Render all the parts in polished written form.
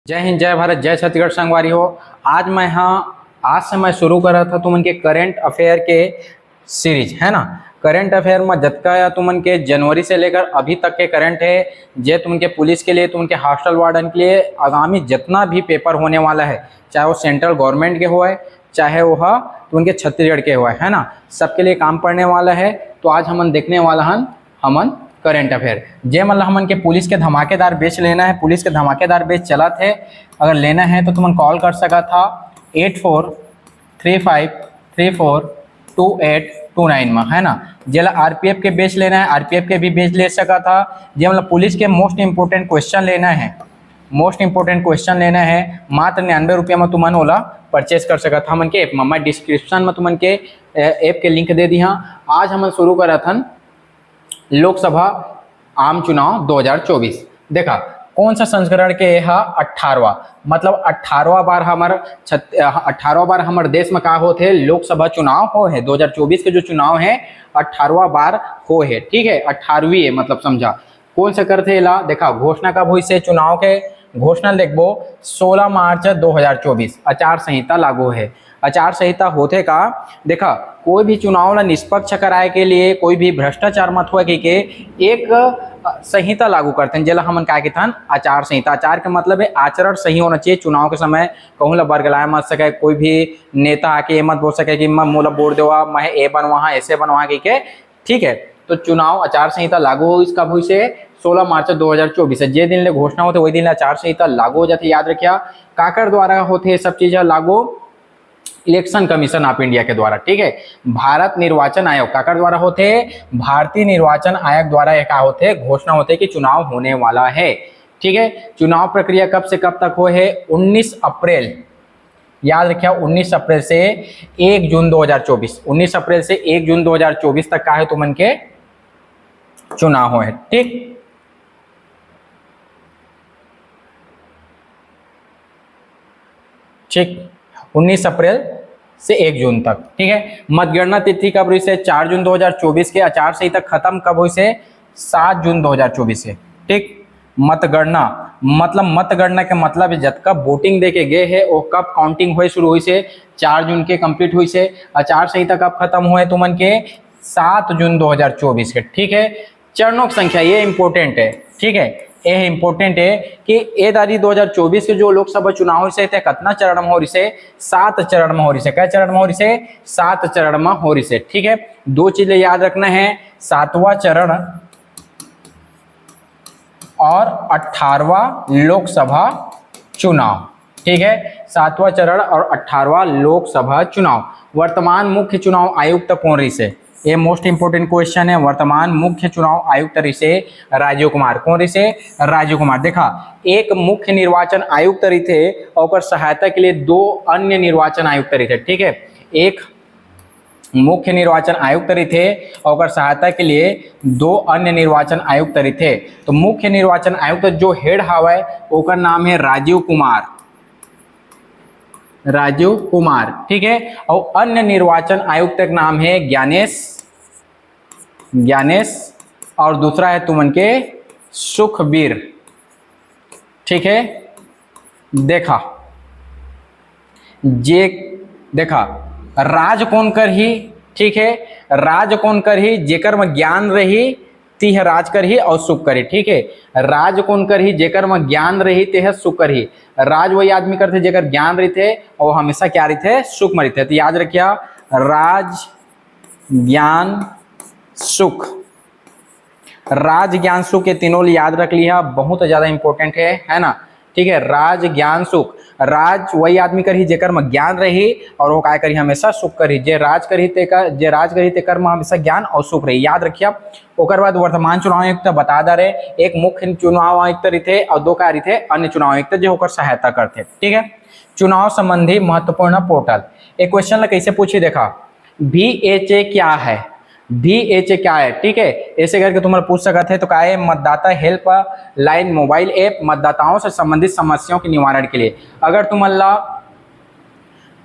जय हिंद, जय भारत, जय छत्तीसगढ़ संगवारी हो। आज से मैं शुरू कर रहा था तुमन के करेंट अफेयर के सीरीज है ना। करेंट अफेयर में जतका या तुमन के जनवरी से लेकर अभी तक के करंट है, जे तुमन के पुलिस के लिए, तुमन के हॉस्टल वार्डन के लिए आगामी जितना भी पेपर होने वाला है, चाहे वो सेंट्रल गवर्नमेंट के हो, चाहे वो तुमन के छत्तीसगढ़ के हो, है ना, सबके लिए काम पड़ने वाला है। तो आज हमन देखने वाला हमन करेंट अफेयर जे मतलब हमन के पुलिस के धमाकेदार बैच लेना है। पुलिस के धमाकेदार बैच चलत है, अगर लेना है तो तुमन कॉल कर सका था 8435342829 में, है ना। जेला आरपीएफ के बैच लेना है, आरपीएफ के भी बैच ले सका था। जे मतलब पुलिस के मोस्ट इंपोर्टेंट क्वेश्चन लेना है, मात्र 99 रुपया में तुमन ओला परचेस कर सका था हमन के ऐप में। मैं डिस्क्रिप्शन में तुमन के ऐप के लिंक दे दी हाँ। आज हमन शुरू करा था लोकसभा आम चुनाव 2024। देखा कौन सा संस्करण के 18वां, मतलब 18वां बार हमारे देश में का होते लोकसभा चुनाव हो है। 2024 के जो चुनाव है 18वां बार हो है, ठीक है। 18वीं है मतलब समझा कौन सा करते ला। देखा घोषणा कब हुई से चुनाव के घोषणा देखबो 16 मार्च 2024। आचार संहिता लागू है। आचार संहिता होते का देखा कोई भी चुनाव ला निष्पक्ष कराए के लिए, कोई भी भ्रष्टाचार मत हुआ के एक संहिता लागू करते हैं, जेला हमन काय कहथन आचार संहिता। आचार के मतलब है आचरण सही होना चाहिए। चुनाव के समय कहूँ ला बरगलाए मत सके, कोई भी नेता आके ये मत बोल सके कि मैं मोला वोट देवा, मैं ए बनवा ऐसे बनवा के, ठीक है। तो चुनाव आचार संहिता लागू हो कब हुई से 16 मार्च 2024। जे दिन ले घोषणा होते वही दिन आचार संहिता लागू हो जाती। याद रखिया काकर द्वारा होते सब चीजें लागू, इलेक्शन कमीशन ऑफ इंडिया के द्वारा, ठीक है। भारत निर्वाचन आयोग काकर द्वारा होते, भारतीय निर्वाचन आयोग द्वारा एक होते घोषणा होते कि चुनाव होने वाला है, ठीक है। चुनाव प्रक्रिया कब से कब तक हो है 19 अप्रैल, याद रखिया 19 अप्रैल से 1 जून 2024। 19 अप्रैल से 1 जून 2024 तक का है तुमन के चुनाव हो है, ठीक। ठीक 19 अप्रैल से 1 जून तक, ठीक है। मतगणना तिथि कब हुई से 4 जून 2024 के। आचार संहिता खत्म कब हुई से 7 जून 2024 से, ठीक। मतगणना के मतलब जतका वोटिंग दे के गए है वो कब काउंटिंग हुए शुरू हुई से 4 जून के कंप्लीट हुई से। आचार संहिता कब खत्म हुए तुमन के 7 जून 2024 के, ठीक है। चरणों की संख्या ये इंपॉर्टेंट है, ठीक है। ये इंपॉर्टेंट है कि ये दादी 2024 के जो लोकसभा चुनाव से थे कितना चरण में हो रही से 7 चरण में हो रही से। क्या चरण में हो रही से 7 चरण में हो रही से, ठीक है। दो चीजें याद रखना है, 7वां चरण और 18वां लोकसभा चुनाव, ठीक है। 7वां चरण और 18वां लोकसभा चुनाव। वर्तमान मुख्य चुनाव आयुक्त कौन रही से, ये मोस्ट इंपोर्टेंट क्वेश्चन है। वर्तमान मुख्य चुनाव आयुक्त रही से राजीव कुमार। कौन रही से राजीव कुमार। देखा एक मुख्य निर्वाचन आयुक्त रही थे और सहायता के लिए 2 अन्य निर्वाचन आयुक्त रही थे, ठीक है। एक मुख्य निर्वाचन आयुक्त रही थे और सहायता के लिए 2 अन्य निर्वाचन आयुक्त रही थे। तो मुख्य निर्वाचन आयुक्त जो हेड हवा है ओकर नाम है राजीव कुमार, ठीक है। और अन्य निर्वाचन आयुक्त का नाम है ज्ञानेश और दूसरा है तुमन के सुखबीर, ठीक है। देखा राज कौन कर ही, ठीक है। राज कौन कर ही जेकर में ज्ञान रही तीह राज कर ही और सुख करी, ठीक है। राज कौन कर ही जेकर में ज्ञान रही तेह सुख कर ही। राज वही आदमी करते जेकर ज्ञान रही थे और हमेशा क्या रही थे सुख में रही थे। तो याद रखिया राज ज्ञान सुख, राज ज्ञान सुख ये तीनों याद रख लिया, बहुत ज्यादा इंपॉर्टेंट है ना, ठीक है। राज ज्ञान सुख, राज वही आदमी कर ही जेकर में ज्ञान रही और वो काय करी हमेशा सुख करी। जे राज करी तेकर में हमेशा ज्ञान और सुख रही, याद रखिया। ओकर बाद वर्तमान चुनाव आयुक्त बता दे रहे, एक मुख्य चुनाव आयुक्त रही थे और 2 कार्य थे अन्य चुनाव आयुक्त जो होकर सहायता करते, ठीक है। चुनाव संबंधी महत्वपूर्ण पोर्टल। एक क्वेश्चन कैसे पूछी, देखा VHA क्या है, VHA क्या है, ठीक है। ऐसे करके तुम्हारा पूछ सकते हैं। तो क्या है मतदाता हेल्प लाइन मोबाइल ऐप मतदाताओं से संबंधित समस्याओं के निवारण के लिए। अगर तुम्हारा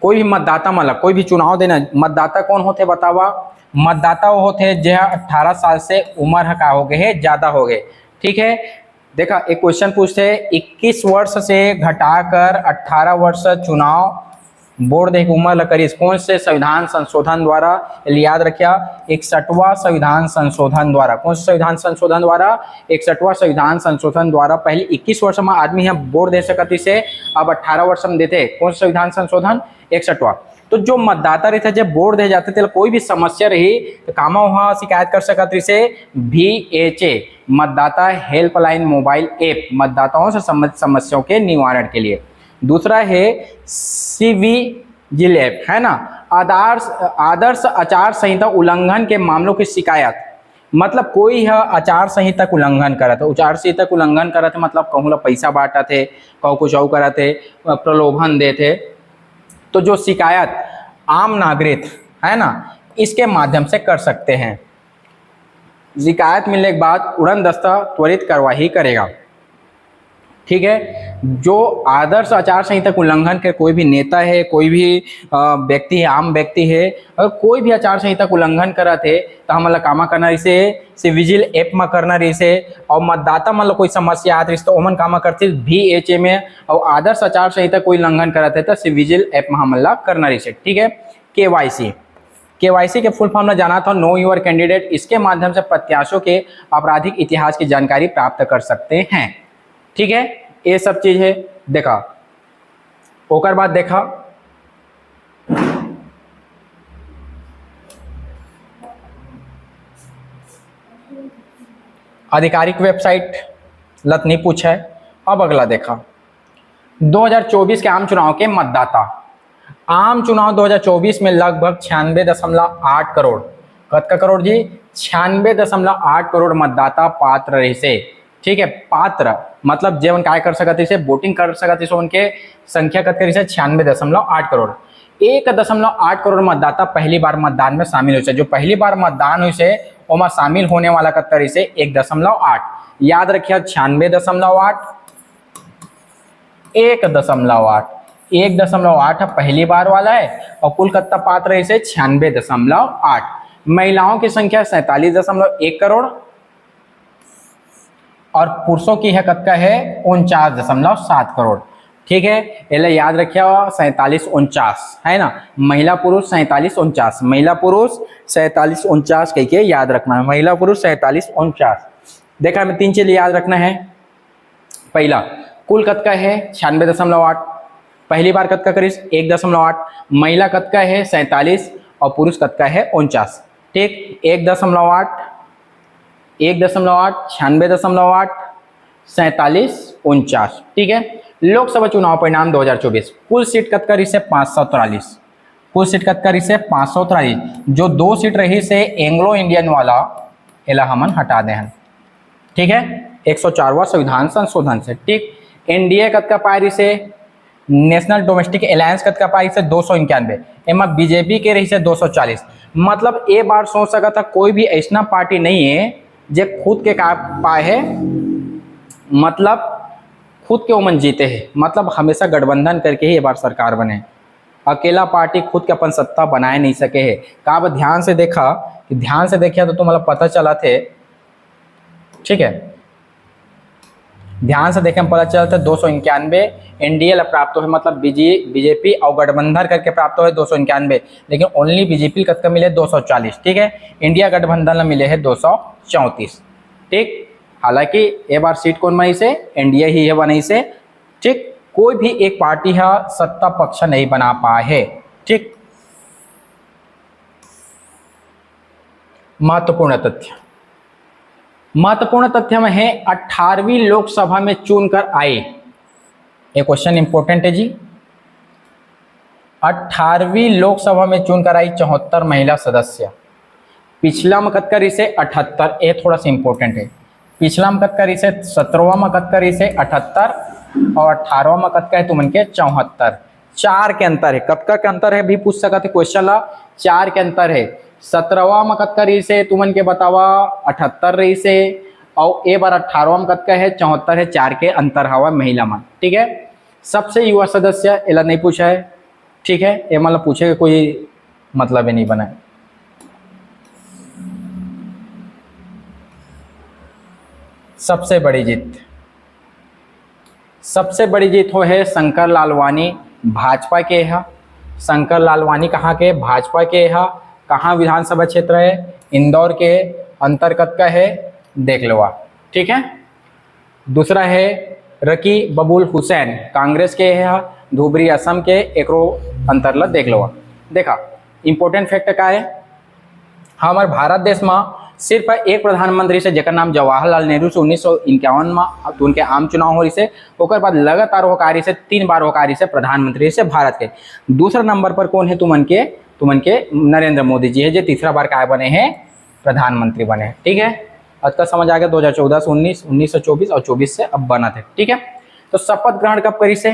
कोई भी मतदाता मतलब कोई भी चुनाव देना, मतदाता कौन होते बतावा, मतदाता वो होते जो 18 साल से उम्र का हो गए है ज्यादा हो गए, ठीक है। देखा एक क्वेश्चन पूछते हैं 21 वर्ष से घटाकर 18 वर्ष चुनाव बोर्ड एक उम्र करी कौन से संविधान संशोधन द्वारा, याद रखिया 61वां संविधान संशोधन द्वारा। कौन से संविधान संशोधन द्वारा? 61वां संविधान संशोधन द्वारा। पहले 21 वर्ष में आदमी यहाँ वोट दे सकती से, अब 18 वर्ष में देते। कौन सा संविधान संशोधन? 61वां। तो जो मतदाता रहते जब वोट दे जाते थे कोई भी समस्या रही तो कामा वहाँ शिकायत कर सकती से VHA मतदाता हेल्पलाइन मोबाइल ऐप मतदाताओं से संबंधित समस्याओं के निवारण के लिए। दूसरा है CVजिल ऐप, है ना, आदर्श आचार संहिता उल्लंघन के मामलों की शिकायत। मतलब कोई है आचार संहिता उल्लंघन करा था, आचार संहिता उल्लंघन करा थे मतलब कहूँ पैसा बांटा थे, कहूँ कुछ और करा थे, प्रलोभन दे थे, तो जो शिकायत आम नागरिक है ना इसके माध्यम से कर सकते हैं। शिकायत मिलने के बाद उड़न दस्ता त्वरित कार्रवाई करेगा। ठीक है, जो आदर्श आचार संहिता उल्लंघन के कोई भी नेता है, कोई भी व्यक्ति है, आम व्यक्ति है, अगर कोई भी आचार संहिता उल्लंघन करा थे तो हम कामा करना रही से विजिल ऐप में करना रही से, और मतदाता मतलब कोई समस्या आती तो ओमन कामा करते VHA में, और आदर्श आचार संहिता कोई उल्लंघन करा थे तो विजिल ऐप में हम करना रही से। ठीक है, KYC के फुल फॉर्म में जाना था नो योर कैंडिडेट। इसके माध्यम से प्रत्याशियों के आपराधिक इतिहास की जानकारी प्राप्त कर सकते हैं। ठीक है, ये सब चीज है। देखा ओकर बाद देखा आधिकारिक वेबसाइट लत नहीं पूछा है। अब अगला देखा 2024 के आम चुनाव के मतदाता। आम चुनाव 2024 में लगभग 96.8 करोड़, कतका करोड़ जी? 96.8 करोड़ मतदाता पात्र रहे से। ठीक है, पात्र मतलब जीवन काय कर सकते से वोटिंग कर सकते से उनके संख्या कत करी से 96.8 करोड़। 1.8 करोड़ मतदाता पहली बार मतदान में शामिल हुए। जो पहली बार मतदान हुई से ओमा शामिल होने वाला कत करी से 1.8। याद रखिए 96.8 1.8 1.8 पहली बार वाला है, और कुल कत्ता पात्र रही से 96.8। महिलाओं की संख्या 47.1 करोड़ और पुरुषों की हकत का है 49.7 करोड़। ठीक है, ये याद रखिए 47-49 है ना, महिला पुरुष 47-49, महिला पुरुष 47-49 कह के याद रखना है, महिला पुरुष 47-49। देखा हमें 3 चीज याद रखना है। पहला कुल कत का है 96.8, पहली बार कत का करीस 1.8, महिला कत का है 47 और पुरुष कत का है 49। ठीक, 1.8 96.8 47-49। ठीक है, लोकसभा चुनाव परिणाम 2024 कुल सीट कत करी से 543, कुल सीट कत करी से 543। जो 2 सीट रही से एंग्लो इंडियन वाला एला हमन हटा दे हैं। ठीक है, 104वां संविधान संशोधन से। ठीक, NDA कत का पारी से नेशनल डोमेस्टिक अलायंस कत का पाई से 291, एमा BJP के रही से 240। मतलब ये बार सोच सका था कोई भी ऐसा पार्टी नहीं है जो खुद के का पाए है, मतलब खुद के ओमन जीते हैं, मतलब हमेशा गठबंधन करके ही ये बार सरकार बने। अकेला पार्टी खुद के अपन सत्ता बनाए नहीं सके है। का ध्यान से देखा कि ध्यान से देखिए तो मतलब पता चला थे। ठीक है, ध्यान से देखें पता चला था 291 NDA प्राप्त है, मतलब BJP और गठबंधन करके प्राप्त है 291, लेकिन ओनली BJP कत मिले 240। ठीक है, इंडिया गठबंधन मिले है 234। ठीक, हालांकि ये बार सीट कौन बनी से? NDA ही है बनी से। ठीक, कोई भी एक पार्टी है सत्ता पक्ष नहीं बना पाए है। ठीक, महत्वपूर्ण तथ्य में है 18वीं लोकसभा में चुनकर आए। ये क्वेश्चन इंपॉर्टेंट है जी। 18वीं लोकसभा में चुनकर आई 74 महिला सदस्य। पिछला मकतकरी से 78, ये थोड़ा सा इंपॉर्टेंट है। पिछला मकतकरी से 17वां मकतकरी से 78 और 18वां मकतका है तुमन के 74। 4 के अंतर है। कतका के अंतर है भी पूछ सकते थे क्वेश्चन ला। 4 के अंतर है। 17वां मकतका रही से तुमन के बतावा 78 रही से, और ए बार 18वां मकतका है 74 है। 4 के अंतर हवा महिला मन। ठीक है, सबसे युवा सदस्य एला नहीं पूछा है। ठीक है, ये मतलब पूछे कोई मतलब ही नहीं बना है। सबसे बड़ी जीत सबसे बड़ी जीत हो है शंकर लालवानी भाजपा के है। शंकर लालवानी कहाँ के? भाजपा के है। कहाँ विधानसभा क्षेत्र है? इंदौर के अंतर्गत का है, देख लो आप, ठीक है। दूसरा है रकी बबूल हुसैन, कांग्रेस के है, धुबरी असम के, एकरो अंतर्गत देख लो। देखा इंपॉर्टेंट फैक्ट का है, हमारे भारत देश में सिर्फ एक प्रधानमंत्री से जेकर नाम जवाहरलाल नेहरू से 1951 में तो उनके आम चुनाव हो रही से, ओकर बाद लगातार होकारी से 3 बार होकारी से प्रधानमंत्री से भारत के। दूसरा नंबर पर कौन है? तुमन के नरेंद्र मोदी जी है, जो तीसरा बार काय बने हैं? प्रधानमंत्री बने हैं, ठीक है। आज का समझ आ गया। 2014 से 19, 19 से 24 और 24 से अब बना थे, ठीक है। तो शपथ ग्रहण कब करी से?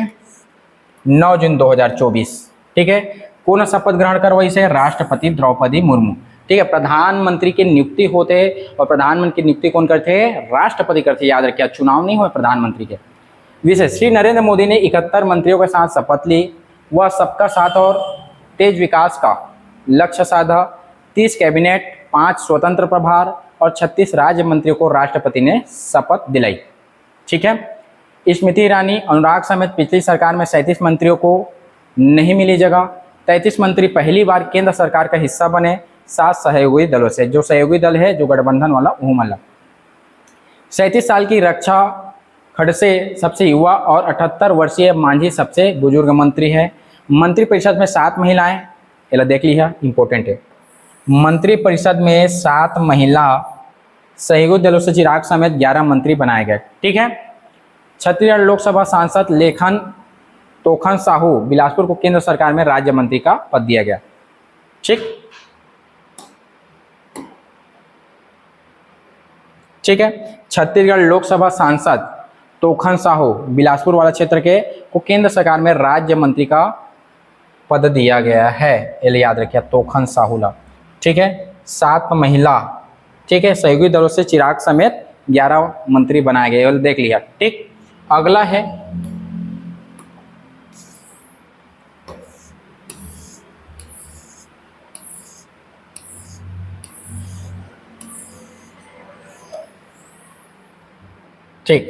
9 जून 2024, ठीक है। कौन शपथ ग्रहण करवाई से? राष्ट्रपति द्रौपदी मुर्मू, ठीक है। प्रधानमंत्री की नियुक्ति होते और प्रधानमंत्री की नियुक्ति कौन करते हैं? राष्ट्रपति करते, याद रखिए, चुनाव नहीं हुए प्रधानमंत्री के। विशेष श्री नरेंद्र मोदी ने 71 मंत्रियों के साथ शपथ ली, वह सबका साथ और तेज विकास का लक्ष्य साधा। 30 कैबिनेट, 5 स्वतंत्र प्रभार और 36 राज्य मंत्रियों को राष्ट्रपति ने शपथ दिलाई, ठीक है। स्मृति ईरानी, अनुराग समेत पिछली सरकार में 37 मंत्रियों को नहीं मिली जगह। 33 मंत्री पहली बार केंद्र सरकार का हिस्सा बने 7 सहयोगी दलों से। जो सहयोगी दल है, जो गठबंधन वाला वो मतलब 37 साल की रक्षा खड़से सबसे युवा और 78 वर्षीय मांझी सबसे बुजुर्ग मंत्री है। मंत्रिपरिषद में 7 महिलाएं, ये देख लिया, इंपॉर्टेंट है। मंत्रिपरिषद में 7 महिला, सहयोगी दलों से चिराग समेत 11 मंत्री बनाए गए, ठीक है। छत्तीसगढ़ लोकसभा सांसद लेखन तोखन साहू बिलासपुर को केंद्र सरकार में राज्य मंत्री का पद दिया गया, ठीक है। छत्तीसगढ़ लोकसभा सांसद तोखन साहू बिलासपुर वाला क्षेत्र के को केंद्र सरकार में राज्य मंत्री का पद दिया गया है, ये याद रखिए, तोखन साहू ला, ठीक है। 7 महिला, ठीक है। सहयोगी दलों से चिराग समेत 11 मंत्री बनाए गए, देख लिया, ठीक। अगला है ठीक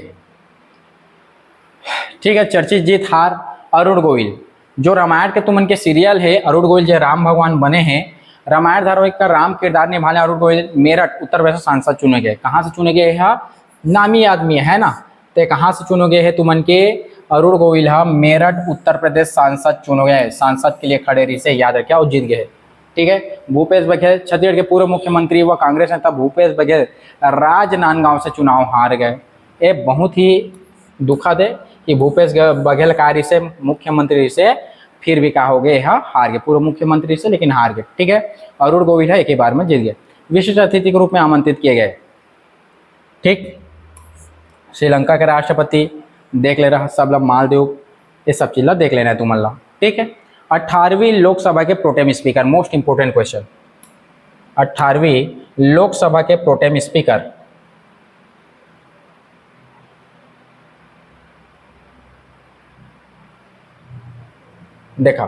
है, चर्चित जीत हार अरुण गोविल, जो रामायण के तुमन के सीरियल है, अरुण गोविल जो राम भगवान बने हैं, रामायण धारावाहिक का राम किरदार निभाने अरुण गोविल मेरठ उत्तर प्रदेश सांसद चुने गए। कहाँ से चुने गए हैं? नामी आदमी है ना, तो कहाँ से चुने गए हैं? तुमन के अरुण गोविल मेरठ उत्तर प्रदेश सांसद चुने गए, सांसद के लिए खड़े रही से, याद रखिए, और जीत गए, ठीक है। भूपेश बघेल, छत्तीसगढ़ के पूर्व मुख्यमंत्री व कांग्रेस नेता भूपेश बघेल राजनांदगांव से चुनाव हार गए। ये बहुत ही दुखद है कि भूपेश बघेल कार्य से मुख्यमंत्री से फिर भी क्या हो गए, हार गए, पूर्व मुख्यमंत्री से, लेकिन हार गए, ठीक है। अरुण गोविल एक ही बार में जीत गए। विशिष्ट अतिथि के रूप में आमंत्रित किए गए, ठीक। श्रीलंका के राष्ट्रपति देख ले रहा, सब लोग मालदीव, ये सब चीज़ देख लेना है तुम लोग, ठीक है। 18वीं लोकसभा के pro tem speaker, most important question, 18वीं लोकसभा के प्रोटेम स्पीकर देखा।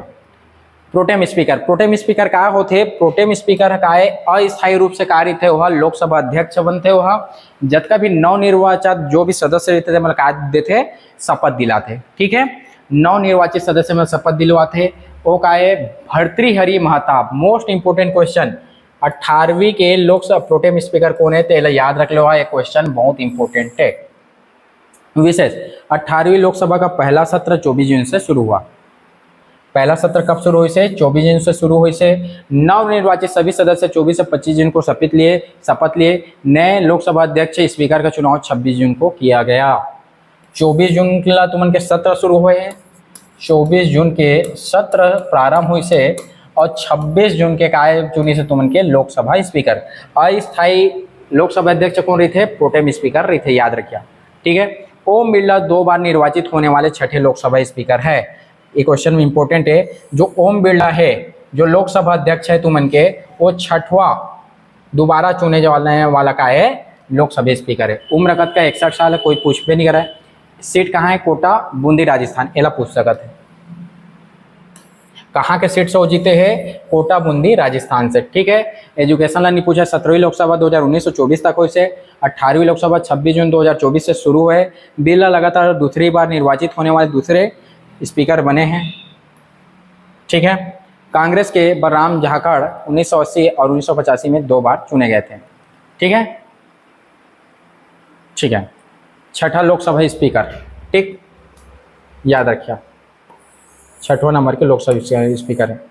प्रोटेम स्पीकर का होते? प्रोटेम स्पीकर का है अस्थायी रूप से कार्य थे, वह लोकसभा अध्यक्ष बनते, वह जतका भी नवनिर्वाचित जो भी सदस्य रहते थे मतलब कार्य देते, शपथ दिलाते, ठीक है। नवनिर्वाचित सदस्य में शपथ दिलवाते, वो का है Bhartruhari Mahtab. Most important question, 18वीं के लोकसभा प्रोटेम स्पीकर कौन है? तो याद रख लो, ये क्वेश्चन बहुत इंपॉर्टेंट है। विशेष 18वीं लोकसभा का पहला सत्र 24 जून से शुरू हुआ। पहला सत्र कब शुरू हुई से? 24 जून से शुरू हुई से। नवनिर्वाचित सभी सदस्य 24 से 25 जून को शपथ लिए। नए लोकसभा अध्यक्ष स्पीकर का चुनाव 26 जून को किया गया। 24 जून के तुमन के सत्र शुरू हुए हैं, 24 जून के सत्र प्रारंभ हुई से और 26 जून के काय चुनी से तुमन के लोकसभा स्पीकर। अस्थायी लोकसभा अध्यक्ष कौन रही थे? प्रोटेम स्पीकर रही थे, याद रखिए, ठीक है। ओम बिरला 2 बार निर्वाचित होने वाले 6ठे लोकसभा स्पीकर है। ये क्वेश्चन में इंपॉर्टेंट है, जो ओम बिरला है, जो लोकसभा अध्यक्ष है तुमन के, वो 6वां दोबारा चुने जाने वाला का है लोकसभा स्पीकर है। उम्र कद का 61 साल है, कोई पूछ भी नहीं करा है। सीट कहाँ है? कोटा, बूंदी, राजस्थान, एला पूछ सकते हैं। कहाँ के सीट से वो जीते हैं? कोटा बूंदी राजस्थान से। ठीक है, एजुकेशन लाइन नहीं पूछा। 17वीं लोकसभा 2019 से 24 तक हुई से। 18वीं लोकसभा 26 जून 2024 से शुरू है। बिरला लगातार दूसरी बार निर्वाचित होने वाले दूसरे स्पीकर बने हैं। ठीक है, कांग्रेस के बलराम झाकड़ 1980 और 1985 में 2 बार चुने गए थे। ठीक है, ठीक है, छठा लोकसभा स्पीकर। ठीक, याद रखिए, छठवां नंबर के लोकसभा स्पीकर है।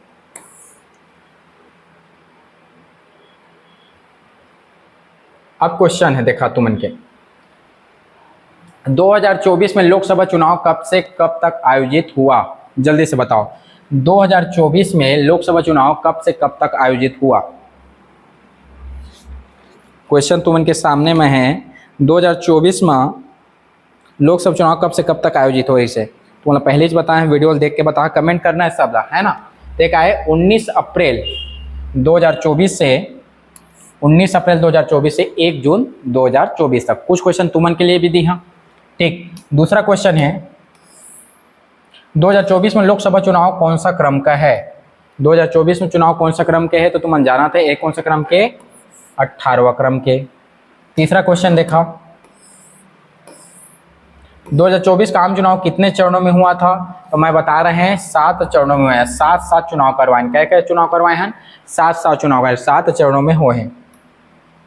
अब क्वेश्चन है, देखा तुमन के 2024 में लोकसभा चुनाव कब से कब तक आयोजित हुआ? जल्दी से बताओ। 2024 में लोकसभा चुनाव कब से कब तक आयोजित हुआ? क्वेश्चन तुमन के सामने में है। 2024 में लोकसभा चुनाव कब से कब तक आयोजित हो? इसे तुम पहले ही बताएं, वीडियो देख के बताओ, कमेंट करना है सब, है ना। देखा है 19 अप्रैल 2024 से 19 अप्रैल 2024 से 1 जून 2024 तक। कुछ क्वेश्चन तुमन के लिए भी दी हैं। ठीक, दूसरा क्वेश्चन है 2024 में लोकसभा चुनाव कौन सा क्रम का है? 2024 में चुनाव कौन सा क्रम के है? तो तुम जाना थे एक कौन सा क्रम के? 18वां क्रम के। तीसरा क्वेश्चन देखा 2024 का आम चुनाव कितने चरणों में हुआ था? तो मैं बता रहे हैं 7 चरणों में हुआ है। 7 चुनाव करवाए। क्या क्या चुनाव करवाए हैं? 7 चुनाव है, 7 चरणों में हुए हैं।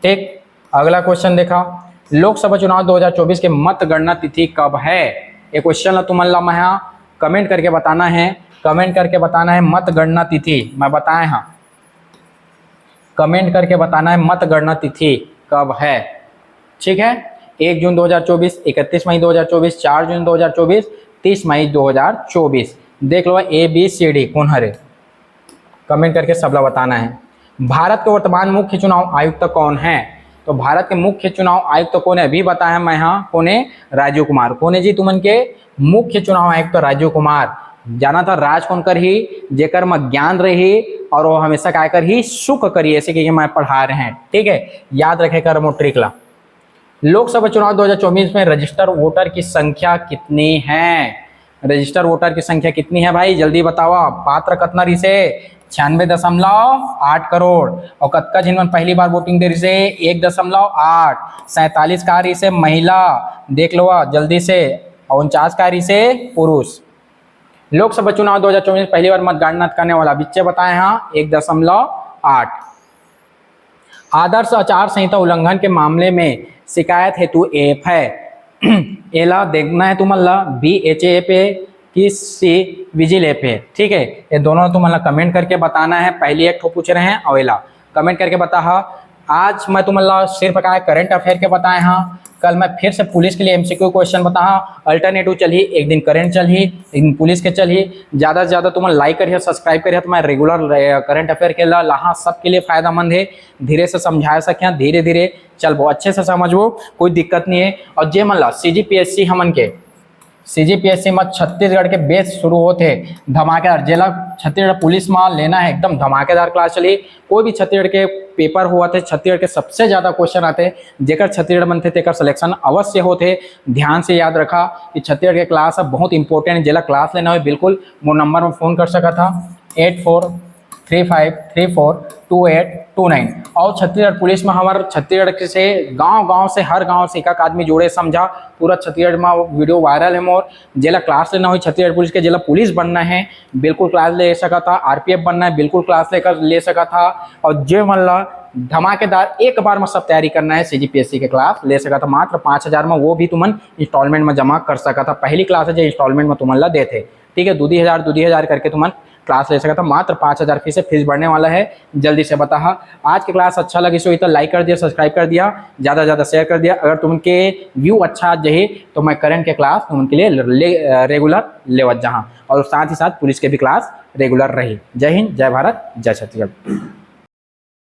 ठीक, अगला क्वेश्चन देखा लोकसभा चुनाव 2024 के मतगणना तिथि कब है? ये क्वेश्चन तुमन ला मैं कमेंट करके बताना है। कमेंट करके बताना है मतगणना तिथि। मैं बताए हाँ, कमेंट करके बताना है मतगणना तिथि कब है। ठीक है, 1 जून 2024, 31 मई 2024, 4 जून 2024, 30 मई 2024। देख लो ABCD कौन हरे, कमेंट करके सबला बताना है। भारत के वर्तमान मुख्य चुनाव आयुक्त कौन है? तो भारत के मुख्य चुनाव आयुक्त कौन है? अभी बताया मैं हाँ, कौन है? राजीव कुमार। कौन है जी तुमन के मुख्य चुनाव आयुक्त? राजीव कुमार। जाना था राज कौन कर ही, जेकर में ज्ञान रही और वो हमेशा क्या कर ही, सुख करी, ऐसे कि मैं पढ़ा रहे हैं। ठीक है, याद रखे कर मोट्रिक ला। लोकसभा चुनाव 2024 में रजिस्टर वोटर की संख्या कितनी है? रजिस्टर वोटर की संख्या कितनी है भाई? जल्दी बताओ। पात्र कितना रही से? 96.8 करोड़। और कतका जिन पहली बार वोटिंग दे रही से? 1.8। 47 का रही से महिला, देख लो जल्दी से। 49 का रही से पुरुष। लोकसभा चुनाव 2024 पहली बार मतगणना करने वाला बिच्चे बताए हाँ 1.8। आदर्श आचार संहिता उल्लंघन के मामले में शिकायत हेतु ऐप है। एला देखना है तुम्हारा BHA ऐप है कि C विजिल ऐप है। ठीक है, ये दोनों तुम्हारा कमेंट करके बताना है। पहले एक ठो पूछ रहे हैं और एला कमेंट करके बता। आज मैं तुम्हारा सिर्फ क्या करंट अफेयर के बताए हाँ। कल मैं फिर से पुलिस के लिए MCQ क्वेश्चन बता। अल्टरनेटिव चलिए, एक दिन करंट चलिए, एक दिन पुलिस के चलिए। ज़्यादा से ज़्यादा तुम लाइक करिए, सब्सक्राइब करिए, तो मैं रेगुलर करंट अफेयर के ला सबके लिए फायदेमंद है। धीरे से समझा सकें, धीरे धीरे चल वो अच्छे से समझो, कोई दिक्कत नहीं है। और जे मन ला CGPSC हमन के CGPSC में छत्तीसगढ़ के बेस शुरू होते धमाकेदार। जेला छत्तीसगढ़ पुलिस में लेना है एकदम धमाकेदार क्लास चली। कोई भी छत्तीसगढ़ के पेपर हुआ थे, छत्तीसगढ़ के सबसे ज़्यादा क्वेश्चन आते, जेकर छत्तीसगढ़ बनते तेकर सिलेक्शन अवश्य होते। ध्यान से याद रखा कि छत्तीसगढ़ के क्लास बहुत इंपॉर्टेंट है। जेला क्लास लेना हो बिल्कुल वो नंबर में फ़ोन कर सका था 8435342829। और छत्तीसगढ़ पुलिस में हमारे छत्तीसगढ़ से गांव से हर गांव से एक आदमी जोड़े समझा। पूरा छत्तीसगढ़ में वीडियो वायरल है मोर। जेला क्लास लेना हो छत्तीसगढ़ पुलिस के, जेला पुलिस बनना है बिल्कुल क्लास ले सका था। RPF बनना है बिल्कुल क्लास लेकर ले सका था। और जो मतलब धमाकेदार एक बार में सब तैयारी करना है CGPSC के क्लास ले सका था मात्र 5000 में। वो भी तुमन इंस्टॉलमेंट में जमा कर सका था। पहली क्लास है जो इंस्टॉलमेंट में तुमन ला देते। ठीक है, 2000 करके तुमन क्लास ले सका था। मात्र 5000 फीस से फीस बढ़ने वाला है। जल्दी से बता। आज की क्लास अच्छा लगी सो तो लाइक कर दिया, सब्सक्राइब कर दिया, ज़्यादा से ज़्यादा शेयर कर दिया। अगर तुमके व्यू अच्छा जही तो मैं करंट के क्लास तुमके लिए रेगुलर लेवत जहाँ, और साथ ही साथ पुलिस के भी क्लास रेगुलर रही। जय हिंद, जय भारत, जय छत्तीसगढ़।